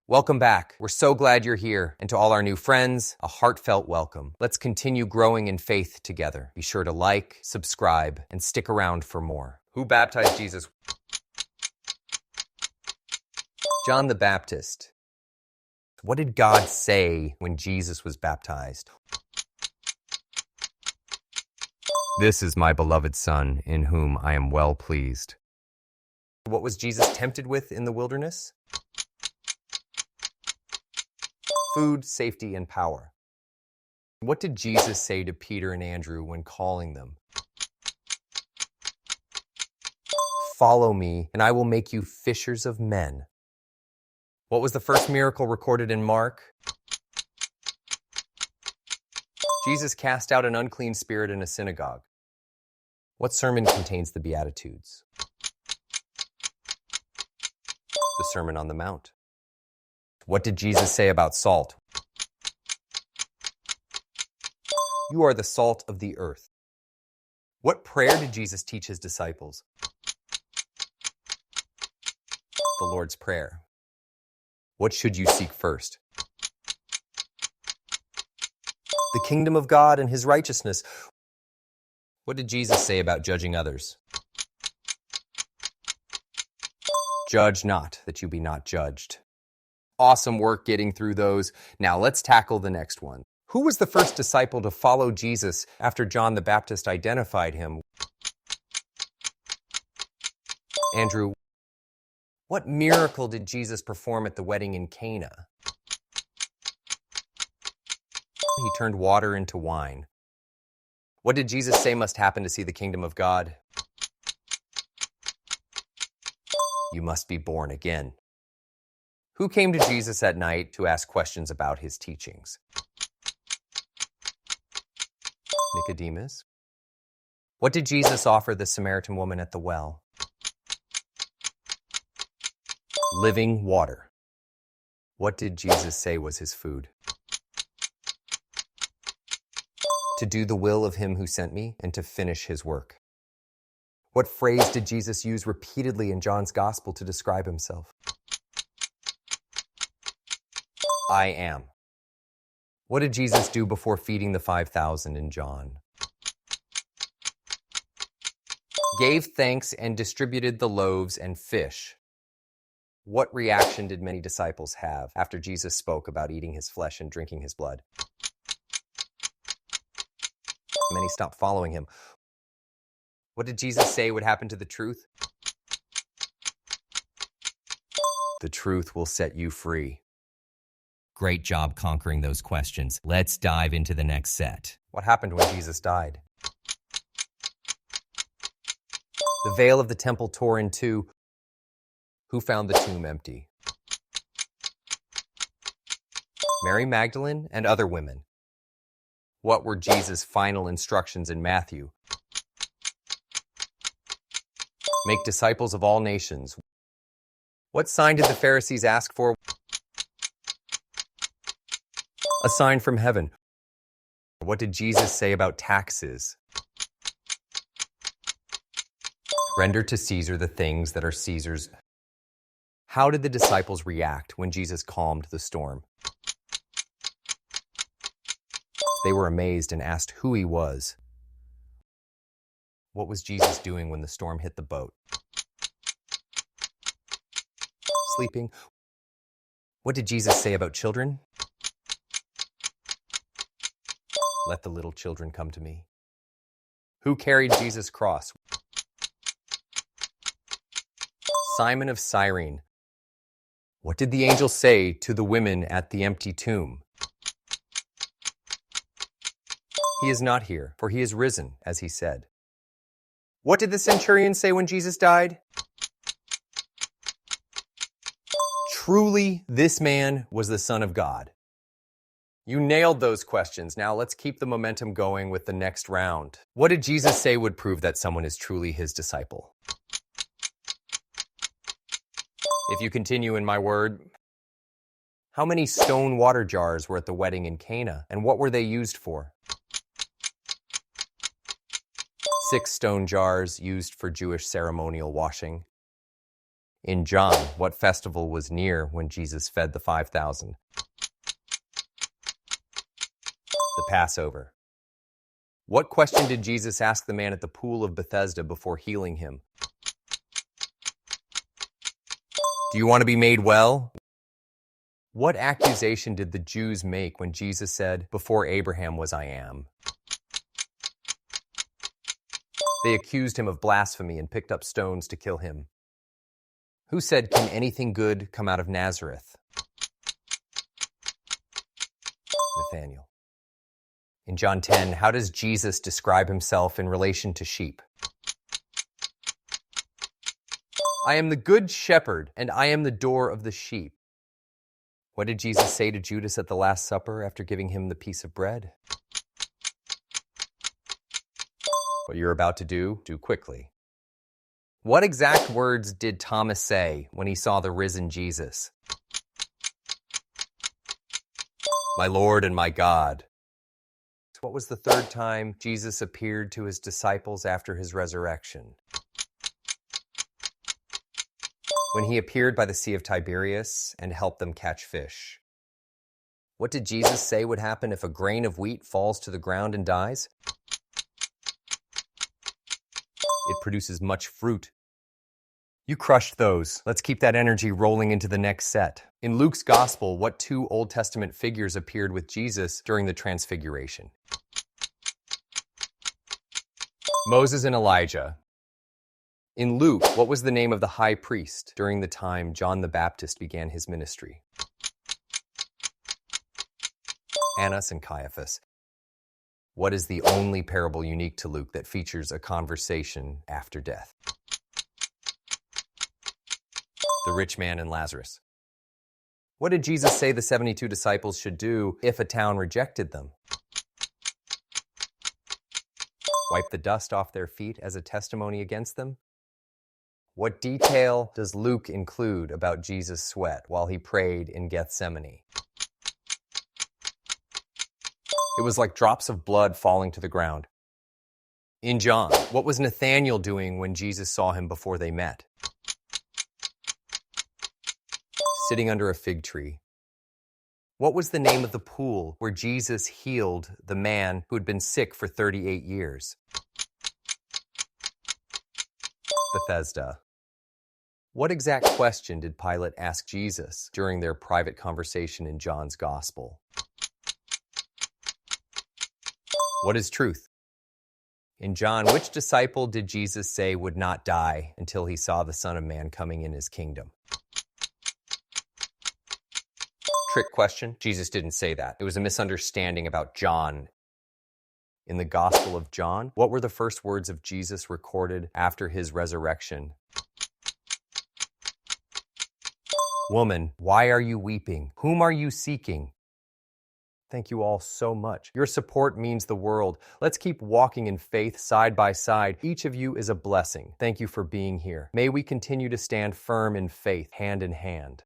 Welcome back. We're so glad you're here. And to all our new friends, a heartfelt welcome. Let's continue growing in faith together. Be sure to like, subscribe, and stick around for more. Who baptized Jesus? John the Baptist. What did God say when Jesus was baptized? This is my beloved Son, in whom I am well pleased. What was Jesus tempted with in the wilderness? Food, safety, and power. What did Jesus say to Peter and Andrew when calling them? Follow me, and I will make you fishers of men. What was the first miracle recorded in Mark? Jesus cast out an unclean spirit in a synagogue. What sermon contains the Beatitudes? The Sermon on the Mount. What did Jesus say about salt? You are the salt of the earth. What prayer did Jesus teach his disciples? The Lord's Prayer. What should you seek first? The kingdom of God and his righteousness. What did Jesus say about judging others? Judge not, that you be not judged. Awesome work getting through those. Now let's tackle the next one. Who was the first disciple to follow Jesus after John the Baptist identified him? Andrew, what miracle did Jesus perform at the wedding in Cana? He turned water into wine. What did Jesus say must happen to see the kingdom of God? You must be born again. Who came to Jesus at night to ask questions about his teachings? Nicodemus. What did Jesus offer the Samaritan woman at the well? Living water. What did Jesus say was his food? To do the will of him who sent me and to finish his work. What phrase did Jesus use repeatedly in John's gospel to describe himself? I am. What did Jesus do before feeding the 5,000 in John? Gave thanks and distributed the loaves and fish. What reaction did many disciples have after Jesus spoke about eating his flesh and drinking his blood? Many stopped following him. What did Jesus say would happen to the truth? The truth will set you free. Great job conquering those questions. Let's dive into the next set. What happened when Jesus died? The veil of the temple tore in two. Who found the tomb empty? Mary Magdalene and other women. What were Jesus' final instructions in Matthew? Make disciples of all nations. What sign did the Pharisees ask for? A sign from heaven. What did Jesus say about taxes? Render to Caesar the things that are Caesar's. How did the disciples react when Jesus calmed the storm? They were amazed and asked who he was. What was Jesus doing when the storm hit the boat? Sleeping. What did Jesus say about children? Let the little children come to me. Who carried Jesus' cross? Simon of Cyrene. What did the angel say to the women at the empty tomb? He is not here, for he is risen, as he said. What did the centurion say when Jesus died? Truly, this man was the Son of God. You nailed those questions. Now let's keep the momentum going with the next round. What did Jesus say would prove that someone is truly his disciple? If you continue in my word, how many stone water jars were at the wedding in Cana, and what were they used for? 6 stone jars used for Jewish ceremonial washing. In John, what festival was near when Jesus fed the 5,000? The Passover. What question did Jesus ask the man at the pool of Bethesda before healing him? Do you want to be made well? What accusation did the Jews make when Jesus said, "Before Abraham was I am"? They accused him of blasphemy and picked up stones to kill him. Who said, "Can anything good come out of Nazareth"? Nathanael. In John 10, how does Jesus describe himself in relation to sheep? I am the good shepherd, and I am the door of the sheep. What did Jesus say to Judas at the Last Supper after giving him the piece of bread? What you're about to do quickly. What exact words did Thomas say when he saw the risen Jesus? My Lord and my God. What was the third time Jesus appeared to his disciples after his resurrection? When he appeared by the Sea of Tiberias and helped them catch fish. What did Jesus say would happen if a grain of wheat falls to the ground and dies? It produces much fruit. You crushed those. Let's keep that energy rolling into the next set. In Luke's Gospel, what two Old Testament figures appeared with Jesus during the Transfiguration? Moses and Elijah. In Luke, what was the name of the high priest during the time John the Baptist began his ministry? Annas and Caiaphas. What is the only parable unique to Luke that features a conversation after death? The rich man and Lazarus. What did Jesus say the 72 disciples should do if a town rejected them? Wipe the dust off their feet as a testimony against them? What detail does Luke include about Jesus' sweat while he prayed in Gethsemane? It was like drops of blood falling to the ground. In John, what was Nathanael doing when Jesus saw him before they met? Sitting under a fig tree. What was the name of the pool where Jesus healed the man who had been sick for 38 years? Bethesda. What exact question did Pilate ask Jesus during their private conversation in John's Gospel? What is truth? In John, which disciple did Jesus say would not die until he saw the Son of Man coming in his kingdom? Trick question. Jesus didn't say that. It was a misunderstanding about John. In the Gospel of John, what were the first words of Jesus recorded after his resurrection? Woman, why are you weeping? Whom are you seeking? Thank you all so much. Your support means the world. Let's keep walking in faith side by side. Each of you is a blessing. Thank you for being here. May we continue to stand firm in faith, hand in hand.